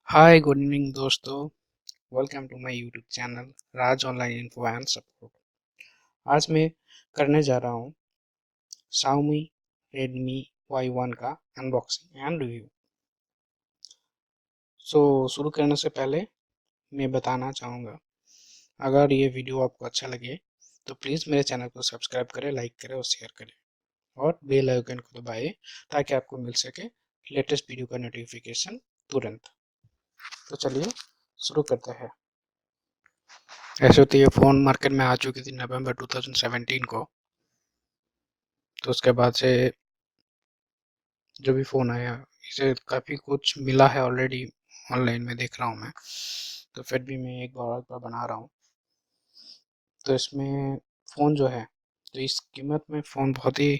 हाय good evening दोस्तों। Welcome to my YouTube channel Raj online info and support. आज मैं करने जा रहा हूँ Xiaomi Redmi Y1 का अनबॉक्सिंग एंड रिव्यू। शुरू करने से पहले मैं बताना चाहूँगा, अगर ये वीडियो आपको अच्छा लगे तो प्लीज़ मेरे चैनल को सब्सक्राइब करें, लाइक करें और शेयर करें और बेल आइकन को दबाएं ताकि आपको मिल सके लेटेस्ट वीडियो का नोटिफिकेशन तुरंत। तो चलिए शुरू करते हैं। ऐसे तो ये फ़ोन मार्केट में आ चुकी थी नवंबर 2017 को। तो उसके बाद से जो भी फ़ोन आया, इसे काफ़ी कुछ मिला है ऑलरेडी, ऑनलाइन में देख रहा हूँ मैं। तो फिर भी मैं एक बार बना रहा हूँ। तो इसमें फ़ोन जो है, तो इस कीमत में फ़ोन बहुत ही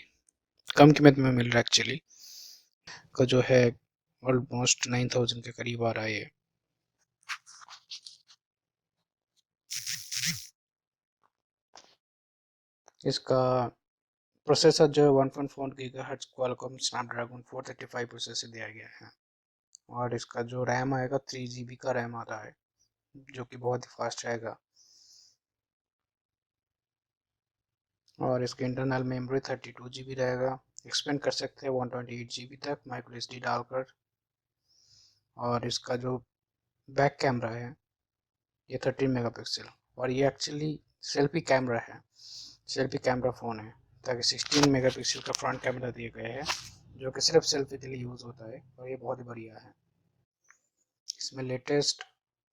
कम कीमत में मिल रहा है एक्चुअली। का जो है ऑलमोस्ट 9000 के करीब आ रहा है ये। इसका प्रोसेसर जो है 1.4 गीगाहर्ट्ज़ क्वालकॉम स्नैपड्रैगन 435 प्रोसेसर दिया गया है। और इसका जो रैम आएगा 3 GB का रैम आता है, जो कि बहुत ही फास्ट रहेगा। और इसकी इंटरनल मेमोरी 32 GB रहेगा। एक्सपेंड कर सकते हैं 128 GB तक माइक्रो SD डालकर। और इसका जो बैक कैमरा है ये 13 मेगापिक्सल, और ये एक्चुअली सेल्फी कैमरा है, सेल्फी कैमरा फ़ोन है। ताकि 16 मेगापिक्सल का फ्रंट कैमरा दिए गए हैं, जो कि सिर्फ सेल्फी के लिए यूज़ होता है, और ये बहुत ही बढ़िया है। इसमें लेटेस्ट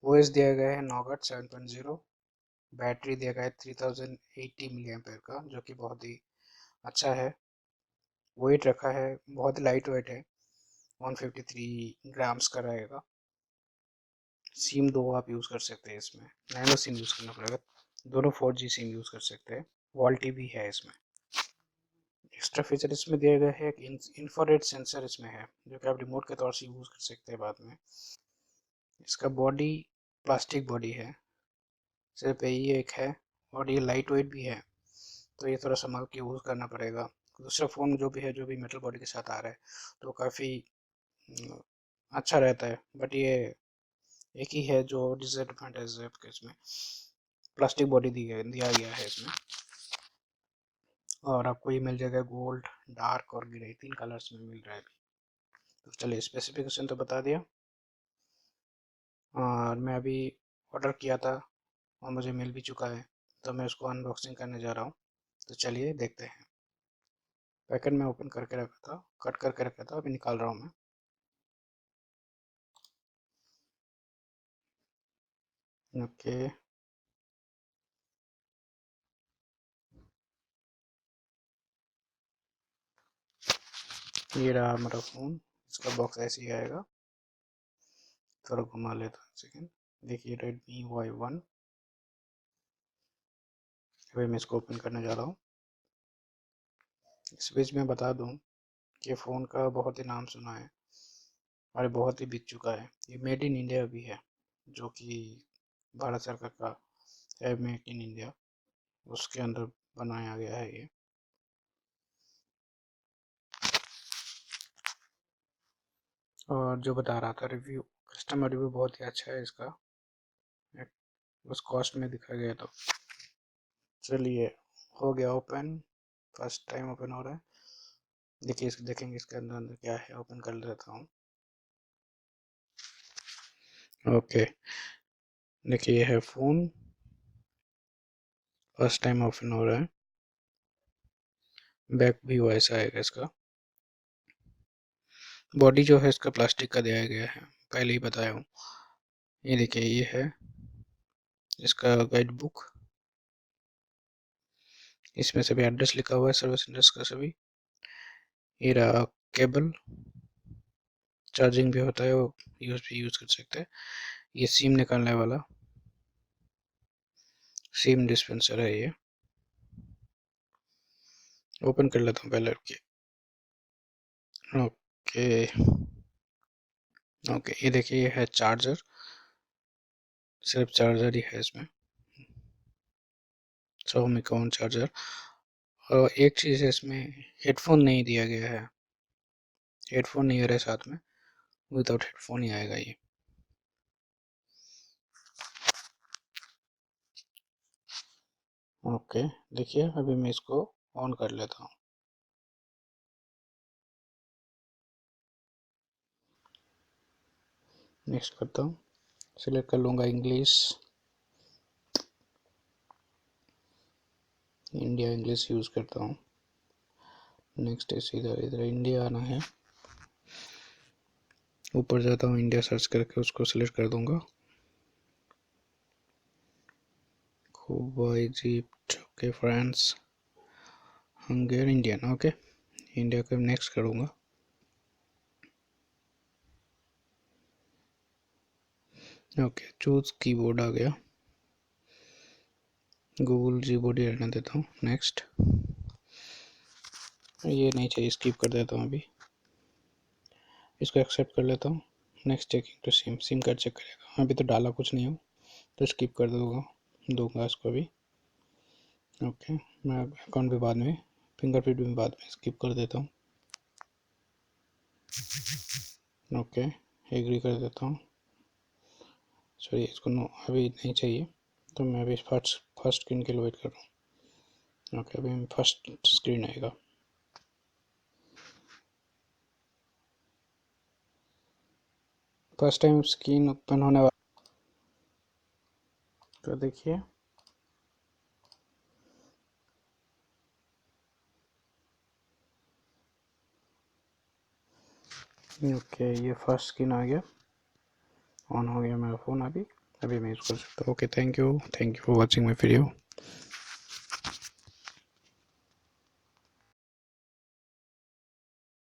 OS दिया गया है नॉगट 7.0। बैटरी दिया गया है 3080 mAh का, जो कि बहुत ही अच्छा है। वेट रखा है, बहुत ही लाइट वेट है, 153 ग्राम्स का रहेगा। सिम दो आप यूज़ कर सकते हैं, इसमें नैनो सिम यूज़ करना पड़ेगा। दोनों 4G सिम यूज़ कर सकते हैं। वॉल्टी भी है इसमें। एक्स्ट्रा फीचर इसमें दिया गया है कि इंफ्रारेड सेंसर इसमें है, जो कि आप रिमोट के तौर से यूज़ कर सकते हैं बाद में। इसका बॉडी प्लास्टिक बॉडी है, सिर्फ यही एक है। और ये लाइट वेट भी है, तो ये थोड़ा संभाल के यूज़ करना पड़ेगा। दूसरा फ़ोन जो भी है, जो भी मेटल बॉडी के साथ आ रहा है, तो काफ़ी अच्छा रहता है। बट ये एक ही है जो डिसएडवांटेज है कि इसमें प्लास्टिक बॉडी दिया गया है इसमें। और आपको ये मिल जाएगा गोल्ड, डार्क और ग्रे, 3 कलर्स में मिल रहा है अभी। तो चलिए, स्पेसिफिकेशन तो बता दिया। और मैं अभी ऑर्डर किया था और मुझे मिल भी चुका है, तो मैं उसको अनबॉक्सिंग करने जा रहा हूँ। तो चलिए देखते हैं। पैकेट में ओपन करके रखा था, कट करके रखा था, अभी निकाल रहा हूँ मैं। ओके, ये रहा हमारा फ़ोन। इसका बॉक्स ऐसे ही आएगा। थोड़ा घुमा लेता हूँ सेकेंड। देखिए Redmi Y1। अभी मैं इसको ओपन करने जा रहा हूँ। इस बीच में बता दूँ कि फ़ोन का बहुत ही नाम सुना है और बहुत ही बिक चुका है। ये मेड इन इंडिया भी है, जो कि भारत सरकार का है, मेड इन इंडिया, उसके अंदर बनाया गया है ये। और जो बता रहा था रिव्यू, कस्टमर रिव्यू बहुत ही अच्छा है इसका, उस कॉस्ट में देखा गया तो। चलिए, हो गया ओपन। फर्स्ट टाइम ओपन हो रहा है। देखिए, इसको देखेंगे इसके अंदर अंदर क्या है। ओपन कर लेता हूँ। ओके, देखिए ये है फ़ोन। फर्स्ट टाइम ओपन हो रहा है। बैक भी वैसा आएगा इसका। बॉडी जो है इसका प्लास्टिक का दिया गया है, पहले ही बताया हूँ। ये देखिए, ये है इसका गाइड बुक। इसमें सभी एड्रेस लिखा हुआ है, सर्विस एड्रेस का सभी। ये रहा केबल, चार्जिंग भी होता है, वो यूएसबी यूज़ कर सकते हैं। ये सिम निकालने वाला सिम डिस्पेंसर है ये। ओपन कर लेता हूँ पहले रुकिए। ओके, ओके, ये देखिए, ये है चार्जर। सिर्फ चार्जर ही है इसमें, Xiaomi का ओन चार्जर। और एक चीज़ है, इसमें हेडफोन नहीं दिया गया है। हेडफोन नहीं आ रहा है साथ में, विदाउट हेडफोन ही आएगा ये। ओके, देखिए अभी मैं इसको ऑन कर लेता हूँ। नेक्स्ट करता हूँ, सिलेक्ट कर लूँगा इंग्लिश, इंडिया इंग्लिश यूज़ करता हूँ। नेक्स्ट इस इधर इधर इंडिया आना है, ऊपर जाता हूँ, इंडिया सर्च करके उसको सिलेक्ट कर दूँगा। Quba, Egypt, okay, France, Hungary, Indian, okay, India को नेक्स्ट करूँगा। ओके, चूज कीबोर्ड आ गया, गूगल कीबोर्ड ही रहने देता हूँ। नेक्स्ट, ये नहीं चाहिए, स्किप कर देता हूँ, अभी इसको एक्सेप्ट कर लेता हूँ। Next, checking to sim card check करेगा, अभी तो डाला कुछ नहीं हो तो स्किप कर दूंगा इसको अभी। ओके, मैं अकाउंट भी बाद में, फिंगरप्रिंट भी बाद में स्किप कर देता हूँ। ओके, एग्री कर देता हूँ। सॉरी, इसको नो अभी नहीं चाहिए, तो मैं अभी फर्स्ट स्क्रीन के लिए वेट कर रहा हूँ। ओके, अभी फर्स्ट स्क्रीन आएगा। फर्स्ट टाइम स्क्रीन ओपन होने वाला, तो देखिए ओके, ये फर्स्ट स्क्रीन आ गया, ऑन हो गया मेरा फ़ोन। अभी मैं यूज़ कर सकता हूँ। Okay, thank you for watching my video.